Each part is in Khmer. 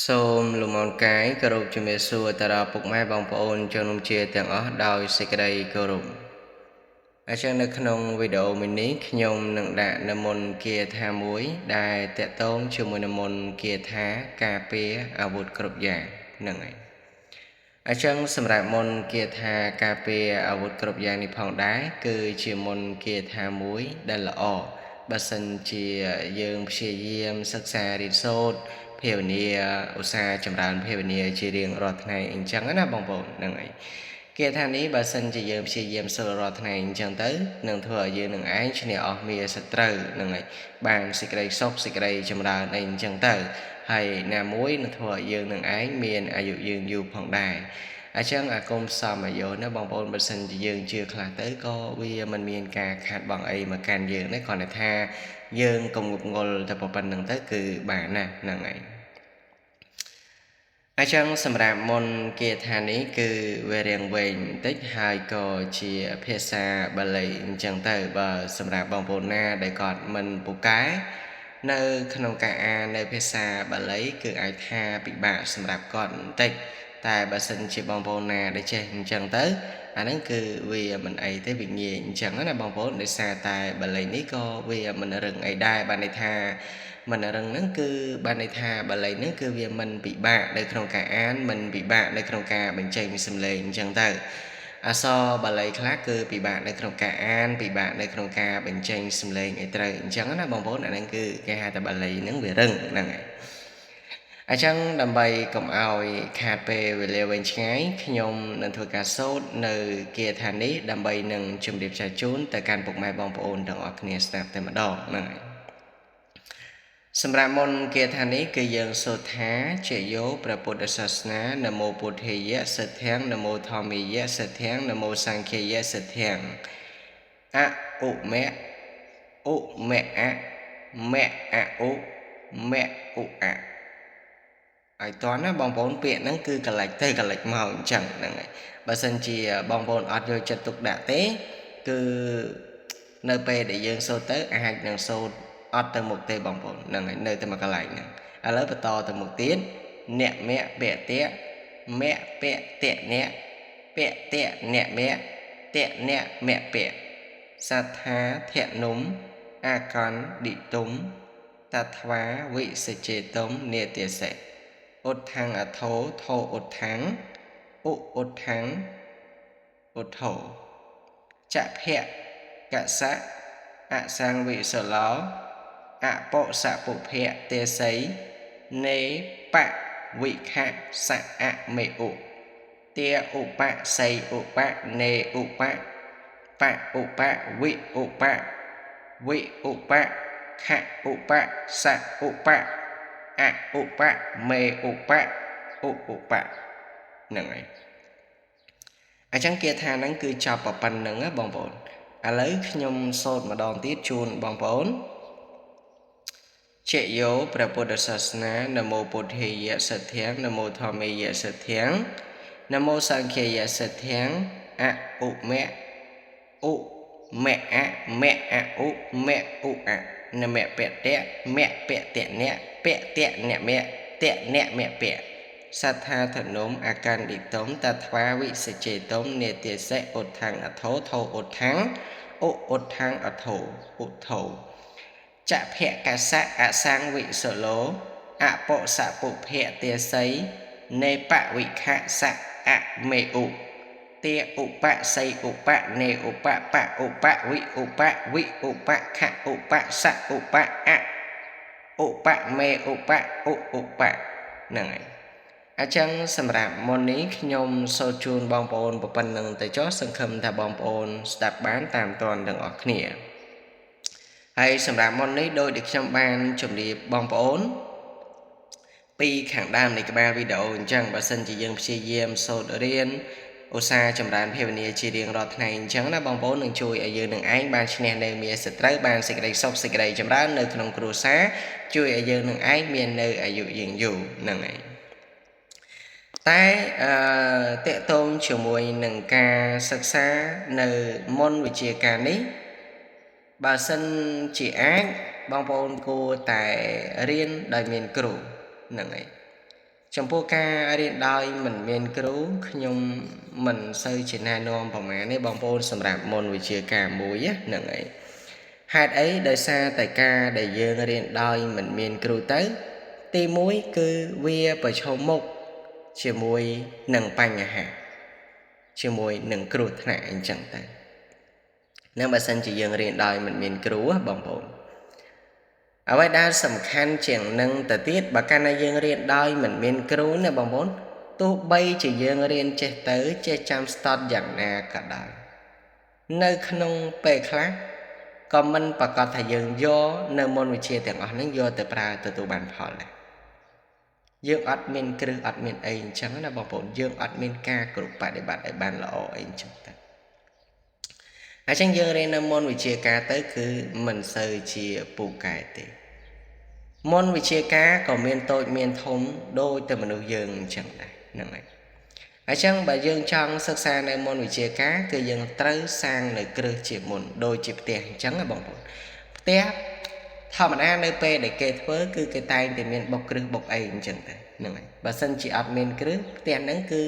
សូមលំអរកាយគោរពជំរាបសួរតារាពុកម៉ែបងប្អូនជនរួមជាទាំងអស់ដោយសេចក្តីគោរពអញ្ចឹងនៅក្នុងវីដេអូមួយនេះខ្ញុំនឹងដាក់និមន្តគាថាមួយដែលតកតងជាមួយនិមន្តគាថាការពារអាវុធគ្រប់យ៉ាងហ្នឹងហើយអញ្ចឹងសម្រាប់មន្តគាថាការពារអាវុធគ្រប់យ៉ាងនេះផងដែរគឺជាមន្តគាថាមួយដែលល្អបើសិនជាយើងព្យាយាមសិក្សារៀនសូត្រភាវនាឧស្សាហ៍ចម្រើនភាវនាជារៀងរាល់ថ្ងៃអញ្ចឹងណាបងប្អូនហ្នឹងហើយគាថានេះបើសិនជាយើងព្យាយាមសូត្ររាល់ថ្ងៃអញ្ចឹងទៅនឹងធ្វើឲ្យយើងនឹងឯងឈ្នះអស់មារសត្រូវហ្នឹងហើយបានសេចក្តីសុខសេចក្តីចម្រើនអីអញ្ចឹងទៅហើយណាមួយនឹងធ្វើឲ្យយើងនឹងឯងមានអាយុយឺនយូរផងដែរអញ្ចឹងអាគុំសមអាយុណាបងប្អូនបើសិនជាយើងជឿខ្លះទៅក៏វាមិនមានការខាតបង់អីមកកាន់យើងដែរគ្រាន់តែថាយើងកុំងប់ងល់តែប៉ុណ្្នឹងទៅគឺបានណាហ្នឹងហើយអញ្ចឹងសម្រាប់មន្តគាថានេះគឺវារៀងវែងបន្តិចហើយក៏ជាភាសាបាលីអញ្ចឹងទៅបើសម្រាប់បងប្អូនណាដែលគាត់មិនពូកែនៅក្នុងការអាននៅភាសាបាលីគឺអាចថាពិបាកសម្រាប់គាត់បន្តិចតែបើសិនជាបងប្អូនណាដែលចេះអញ្ចឹងទៅអាហ្នឹងគឺវាមិនអីទេវាងាយអញ្ចឹងណាបងប្អូនដោយសារតែបាលីនេះក៏វាមិនរឹងអីដែរបានន័យថាមិនរឹងហ្នឹងគឺបានន័យថាបាលីហ្នឹងគឺវាមិនពិបាកនៅក្នុងការអានមិនពិបាកនៅក្នុងការបញ្ចេញសំឡេងអញ្ចឹងទៅអក្សរបាលីខ្លះគឺពិបាកនៅក្នុងការអានពិបាកនៅក្នុងការបញ្ចេញសំឡេងឲ្យត្រូវអញ្ចឹងណាបងប្អូនអាហ្នឹងគឺគេហៅថាបាលីហ្នឹងវារឹងហ្នឹងហើយអញ្ចឹងដើម្បីកុំឲ្យខាតពេលវេលាវែងឆ្ងាយខ្ញុំនឹងធ្វើការសូត្រនៅគាថានេះដើម្បីនឹងជម្រាបចែកជូនទៅកាន់ពុកម៉ែបងប្អូនទាំងអស់គ្នាស្ដាប់តែម្ដងហ្នឹងហើយសម្រាប់មន្តគាថានេះគឺយើងសូត្រថាជាយោព្រះពុទ្ធសាសនានមោពុទ្ធេយៈសិទ្ធាំនមោធម្មេយៈសិទ្ធាំនមោសង្ឃេយៈសិទ្ធាំអឧមៈឧមៈអមៈអឧមៈឧអៈឲ្យតោះណាបងប្អូនពាក្យហ្នឹងគឺកលិចទៅកលិចមកអញ្ចឹងហ្នឹងហើយបើសិនជាបងប្អូនអត់យកចិត្តទុកដាក់ទេគឺនៅពេលដែលយើងសូត្រទៅអាចនឹងសូត្រអត់ទៅមុខទេបងប្អូនហ្នឹងហើយនៅតែមួយកន្លែងហ្នឹងឥឡូវបន្តទៅមុខទៀតអ្នកមៈពតៈមៈពតៈអ្នកពតៈអ្នកមៈតៈអ្នកមៈពៈសត្ថាធនុំអាកណ្ឌិតុំតថ្វាវិសេចេតុំនេតិសេឧទ្ធាំងអថោថោឧទ្ធាំងឧទ្ធាំងឧទ្ធោចភៈកសៈអសង្វិសឡោអបុសពុភៈទេសីនេបវិខៈសៈអមេឧទាឧបស័យឧបនេឧបបឧបវិឧបវិឧបខៈឧបសៈឧបអឧបមេឧបឧឧបហ្នឹងហើយអញ្ចឹងគាថាហ្នឹងគឺចប់ប៉ុណ្្នឹងណាបងប្អូនឥឡូវខ្ញុំសូត្រម្ដងទៀតជូនបងប្អូនជាយោព្រះពុទ្ធសាសនានមោពុទ្ធេយៈសិទ្ធាំនមោធម្មេយៈសិទ្ធាំនមោសង្ឃេយៈសិទ្ធាំអឧមៈឧមៈអមៈអឧមៈឧអៈនមៈពតៈមៈពតៈអ្នកពតៈអ្នកមៈតៈអ្នកមៈពៈសត្ថាធនុំអកណ្ឌិតុំតថ្វាវិសេចេតុំនេតិសេឧទ្ធាំងអថោថោឧទ្ធាំងឧទ្ធាំងអថោឧទ្ធោចភៈកសៈអសង្វិសឡោអបុសពុភៈទេសីនេបវិខៈសៈអមេឧទាឧបស័យឧបនេឧបបឧបវិឧបវិឧបខៈឧបសៈឧបអឧបមេឧបឧឧបហ្នឹងហើយអញ្ចឹងសម្រាប់មុននេះខ្ញុំសូត្រជូនបងប្អូនប៉ុណ្្នឹងទៅចុះសង្ឃឹមថាបងប្អូនស្ដាប់បានតាមតនទាំងអស់គ្នាហើយសម្រាប់មុននេះដោយដែលខ្ញុំបានជម្រាបបងប្អូនពីខាងដើមនៃក្បាលវីដេអូអញ្ចឹងបើសិនជាយើងព្យាយាមសូត្ររៀនឧស្សាហ៍ចម្រើនភាវនាជារៀងរាល់ថ្ងៃអញ្ចឹងណាបងប្អូននឹងជួយឲ្យយើងនឹងឯងបានឈ្នះនៅមារសត្រូវបានសេចក្តីសុខសេចក្តីចម្រើននៅក្នុងគ្រួសារជួយឲ្យយើងនឹងឯងមាននៅអាយុយឺនយូរហ្នឹងហើយតែតកតងជាមួយនឹងការសិក្សានៅមុនវិជ្ជាការនេះបើសិនជាអាចបងប្អូនគួរតែរៀនដោយមានគ្រូហ្នឹងហើយ ចំពោះការរៀនដោយមិនមានគ្រូខ្ញុំមិនសូវជាណែនាំប្រមាណទេបងប្អូនសម្រាប់មន្តវិជ្ជាការមួយហ្នឹងហើយហេតុអីដោយសារតែការដែលយើងរៀនដោយមិនមានគ្រូទៅទី1គឺវាប្រឈមមុខជាមួយនឹងបញ្ហាជាមួយនឹងគ្រោះថ្នាក់អញ្ចឹងទៅនឹងបើសិនជាយើងរៀនដោយមិនមានគ្រូបងប្អូនអ្វីដែលសំខាន់ជាងនឹងទៅទៀតបើកាលណាយើងរៀនដោយមិនមានគ្រូណាបងប្អូនទោះបីជាយើងរៀនចេះទៅចេះចាំស្ទាត់យ៉ាងណាក៏ដោយនៅក្នុងពេលខ្លះក៏មិនប្រកាសថាយើងយកនៅមន្តវិជ្ជាទាំងអស់ហ្នឹងយកទៅប្រើទទួលបានផលដែរយើងអត់មានគ្រឹះអត់មានអីអញ្ចឹងណាបងប្អូនយើងអត់មានការគ្រប់បដិបត្តិឲ្យបានល្អអីអញ្ចឹងទៅអញ្ចឹងយើងរៀននៅមន្តវិជ្ជាការទៅគឺមិនសូវជាពូកែទេមន្តវិជ្ជាការក៏មានតូចមានធំដូចតែមនុស្សយើងអញ្ចឹងដែរហ្នឹងហើយអញ្ចឹងបើយើងចង់សិក្សានៅមន្តវិជ្ជាការគឺយើងត្រូវសាងនៅគ្រឹះជាមុនដូចជាផ្ទះអញ្ចឹងណាបងប្អូនផ្ទះធម្មតានៅពេលដែលគេធ្វើគឺគេតែងតែមានបុកគ្រឹះបុកអីអញ្ចឹងទៅហ្នឹងហើយបើសិនជាអត់មានគ្រឹះផ្ទះហ្នឹងគឺ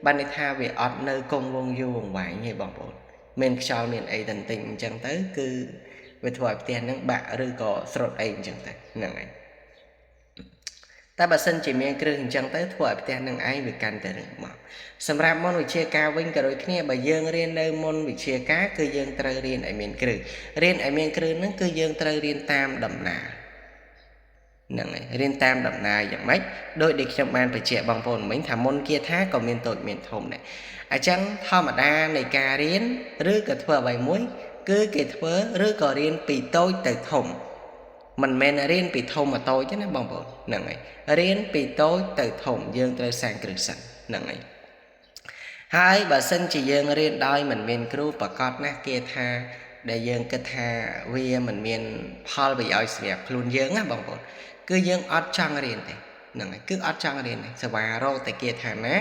បានន័យថាវាអត់នៅគង់វង្សយូរអង្វែងទេបងប្អូនមានខ្យល់មានអីតន្ទិញអញ្ចឹងទៅគឺវាធ្វើឲ្យផ្ទះហ្នឹងបាក់ឬក៏ស្រុតអីអញ្ចឹងទៅហ្នឹងហើយតែបើសិនជាមានគ្រឹះអញ្ចឹងទៅធ្វើឲ្យផ្ទះនឹងឯងវាកាន់តែរឹងមាំសម្រាប់មន្តវិជ្ជាការវិញក៏ដូចគ្នាបើយើងរៀននៅមន្តវិជ្ជាការគឺយើងត្រូវរៀនឲ្យមានគ្រឹះរៀនឲ្យមានគ្រឹះហ្នឹងគឺយើងត្រូវរៀនតាមដំណើរហ្នឹងហើយរៀនតាមដំណើរយ៉ាងម៉េចដោយដែលខ្ញុំបានបញ្ជាក់បងប្អូនមិញថាមន្តគាថាក៏មានតូចមានធំដែរអញ្ចឹងធម្មតានៃការរៀនឬក៏ធ្វើអ្វីមួយគឺគេធ្វើឬក៏រៀនពីតូចទៅធំមិនមែនរៀនពីធំមកតូចទេណាបងប្អូនហ្នឹងហើយរៀនពីតូចទៅធំយើងត្រូវសាងគ្រឹះសិនហ្នឹងហើយបើសិនជាយើងរៀនដោយមិនមានគ្រូប្រកាសណាស់គេថាដែលយើងគិតថាវាមិនមានផលប្រយោជន៍សម្រាប់ខ្លួនយើងណាបងប្អូនគឺយើងអត់ចង់រៀនទេហ្នឹងហើយគឺអត់ចង់រៀនទេសេវារកតែគេថាណា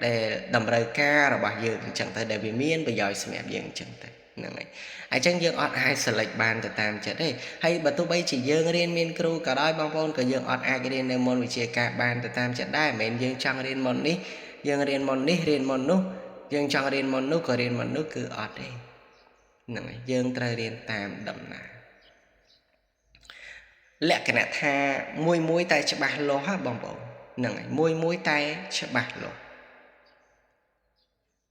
ដែលតម្រូវការរបស់យើងអញ្ចឹងទៅដែលវាមានប្រយោជន៍សម្រាប់យើងអញ្ចឹងទៅហ្នឹងហើយអញ្ចឹងយើងអត់អាច select បានទៅតាមចិត្តទេហើយបើទោះបីជាយើងរៀនមានគ្រូក៏ដោយបងប្អូនក៏យើងអត់អាចរៀននៅមន្តវិជ្ជាការបានទៅតាមចិត្តដែរមិនមែនយើងចង់រៀនមន្តនេះយើងរៀនមន្តនេះរៀនមន្តនោះយើងចង់រៀនមន្តនោះក៏រៀនមន្តនោះគឺអត់ទេហ្នឹងហើយយើងត្រូវរៀនតាមដំណើរលក្ខណៈថាមួយតែច្បាស់លាស់ហ៎បងប្អូនហ្នឹងហើយមួយតែច្បាស់លាស់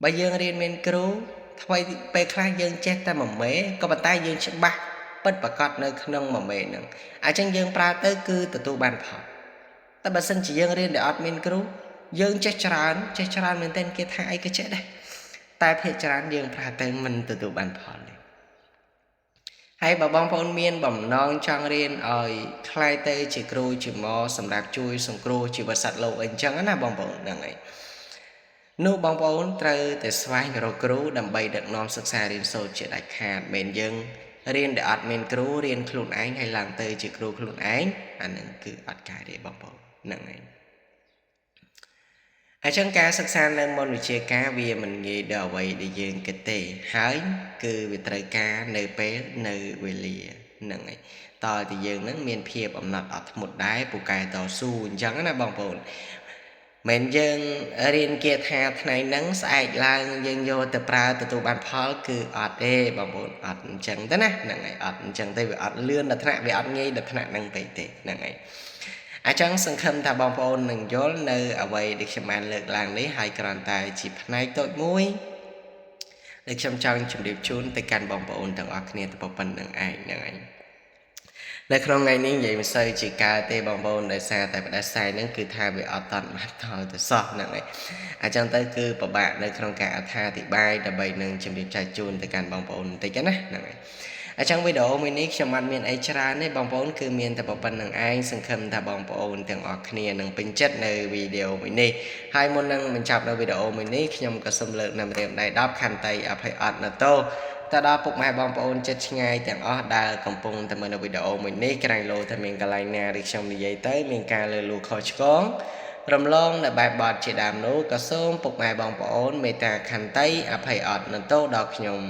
បើយើងរៀនមានគ្រូថ្មីពេលខ្លះយើងចេះតែមួយមេក៏ប៉ុន្តែយើងច្បាស់ពិតប្រាកដនៅក្នុងមួយមេហ្នឹងអញ្ចឹងយើងប្រើទៅគឺទទួលបានផលតែបើសិនជាយើងរៀនដែលអត់មានគ្រូយើងចេះច្រើនមែនទែនគេថាអីក៏ចេះដែរតែភាគច្រើនយើងប្រើទៅមិនទទួលបានផលទេហើយបើបងប្អូនមានបំណងចង់រៀនឲ្យខ្លាយទៅជាគ្រូជាម៉ោសម្រាប់ជួយសង្គ្រោះជីវិតសត្វលោកអីចឹងណាបងប្អូនហ្នឹងហើយនោះបងប្អូនត្រូវតែស្វែងរកគ្រូដើម្បីដឹកនាំសិក្សារៀនសូត្រជាដាច់ខាតមិនយើងរៀនដែលអត់មានគ្រូរៀនខ្លួនឯងហើយឡើងទៅជាគ្រូខ្លួនឯងអានឹងគឺអត់ការទេបងប្អូនហ្នឹងហើយអញ្ចឹងការសិក្សានៅមន្តវិជ្ជាការវាមិនងាយដល់អ្វីដែលយើងគិតទេហើយគឺវាត្រូវការនៅពេលនៅវេលាហ្នឹងហើយតើទីយើងនឹងមានភាពអំណត់អត់ធ្មត់ដែរពូកែតស៊ូអញ្ចឹងណាបងប្អូនមិនយើងរៀនគាថាថ្ងៃហ្នឹងស្អែកឡើងយើងយកទៅប្រើទទួលបានផលគឺអត់ទេបងប្អូនអត់អញ្ចឹងទេណាហ្នឹងហើយអត់អញ្ចឹងទេវាអត់លឿនដល់ថ្នាក់វាអត់ងាយដល់ថ្នាក់ហ្នឹងពេកទេហ្នឹងហើយអញ្ចឹងសង្ឃឹមថាបងប្អូននឹងយល់នៅអ្វីដែលខ្ញុំបានលើកឡើងនេះហើយគ្រាន់តែជាផ្នែកតូចមួយដែលខ្ញុំចង់ជម្រាបជូនទៅកាន់បងប្អូនទាំងអស់គ្នាទៅប៉ុណ្្នឹងឯងហ្នឹងហើយនៅក្នុងថ្ងៃនេះនិយាយមិនសូវជាកើតទេបងប្អូនដោយសារតែផ្ដាសាយហ្នឹងគឺថាវាអត់តន់បានដល់ទៅសោះហ្នឹងហើយអញ្ចឹងទៅគឺពិបាកនៅក្នុងការអត្ថាធិប្បាយដើម្បីនឹងជម្រាបចែកជូនទៅកាន់បងប្អូនបន្តិចណាហ្នឹងហើយអញ្ចឹងវីដេអូមួយនេះខ្ញុំអត់មានអីច្រើនទេបងប្អូនគឺមានតែប៉ុណ្្នឹងឯងសង្ឃឹមថាបងប្អូនទាំងអស់គ្នានឹងពេញចិត្តនៅវីដេអូមួយនេះហើយមុននឹងបញ្ចប់នៅវីដេអូមួយនេះខ្ញុំក៏សូមលើកនៅម្រាមដៃ10ខន្តីអភ័យអត់ណតោទៅដល់ពុកម៉ែបងប្អូនចិត្តឆ្ងាយទាំងអស់ដែលកំពុងតែមើលនៅវីដេអូមួយនេះក្រែងលោថាមានកន្លែងណាដែលខ្ញុំនិយាយទៅមានការលើលូខុសឆ្គងរំលងនៅបែបបទជាដើមនោះក៏សូមពុកម៉ែបងប្អូនមេត្តាខន្តីអភ័យអត់ណតោដល់ខ្ញុំ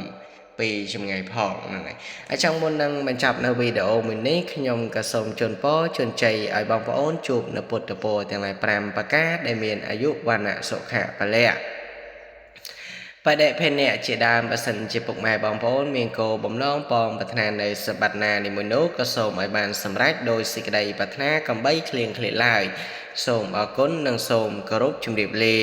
ពីចម្ងាយផងហ្នឹងហើយអញ្ចឹងមុននឹងបញ្ចប់នៅវីដេអូមួយនេះខ្ញុំក៏សូមជូនពរជូនជ័យឲ្យបងប្អូនជួបនៅពុទ្ធពរទាំងឡាយ5ប្រការដែលមានអាយុវណ្ណៈសុខៈពលៈបដិភេនៈជាដើមបើសិនជាពុកម៉ែបងប្អូនមានគោលបំណងបងប្រាថ្នានៅសម្បត្តិណានីមួយនោះក៏សូមឲ្យបានសម្រេចដោយសេចក្តីប្រាថ្នាកំបីឃ្លៀងឃ្លាតឡើយសូមអរគុណនិងសូមគោរពជម្រាបលា